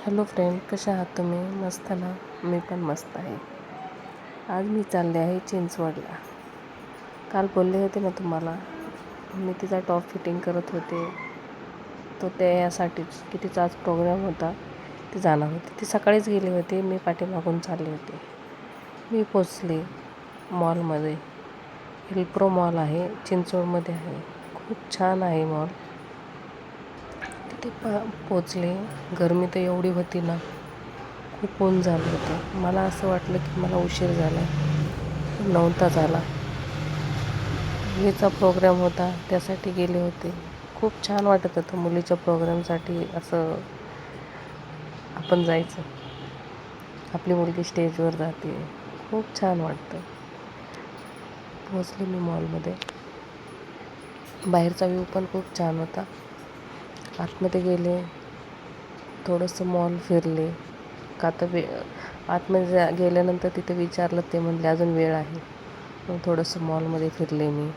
Hello friend, कशा आहात तुम्ही? मस्त ना? मी पण मस्त आहे. आज मी चालले आहे चिंचवडला. काल बोलले होते ना तुम्हाला, मी तिचा टॉप फिटिंग करत होते. तो त्यासाठीच की तिचा आज प्रोग्राम होता, ती जाणार होती. ती सकाळीच गेली होती, मी पाठीमागून चालले होते. मी पोचले मॉलमध्ये. हिलप्रो मॉल आहे, चिंचवडमध्ये आहे. खूप छान आहे मॉल. तिथे पोचले. गरमी तर एवढी होती ना, खूप ऊन झालं होतं. मला असं वाटलं की मला उशीर झाला, पण नव्हता झाला. मुलीचा प्रोग्राम होता, त्यासाठी गेले होते. खूप छान वाटत होतं मुलीच्या प्रोग्रामसाठी असं आपण जायचं. आपली मुलगी स्टेजवर जाते, खूप छान वाटतं. पोचले मी मॉलमध्ये. बाहेरचा व्ह्यू पण खूप छान होता. आतमध्ये गेले, थोडंसं मॉल फिरले. का तर आतमध्ये गेल्यानंतर तिथे विचारलं, ते म्हणले अजून वेळ आहे. मग थोडंसं मॉलमध्ये फिरले मी.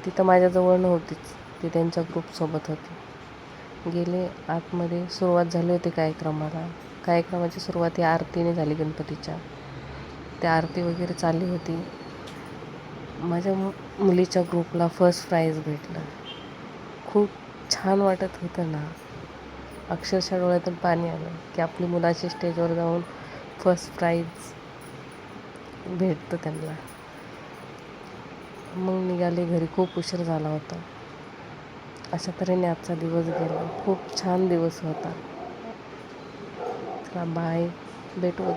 तिथं माझ्याजवळ नव्हतीच, ती त्यांच्या ग्रुपसोबत होती. गेले आतमध्ये. सुरुवात झाली होती कार्यक्रमाची सुरुवात ही आरतीने झाली गणपतीच्या. त्या आरती वगैरे चालली होती. माझ्या मुलीच्या ग्रुपला फर्स्ट प्राईज भेटलं. खूप छान वाटत होतं ना, अक्षरशः डोळ्यातून पाणी आलं की आपली मुलाची स्टेजवर जाऊन फर्स्ट प्राईज भेटतं त्यांना. मग निघाले घरी. खूप उशीर झाला होता. अशा तऱ्हेने आजचा दिवस गेला. खूप छान दिवस होता. चला बाय, भेटू उद्या.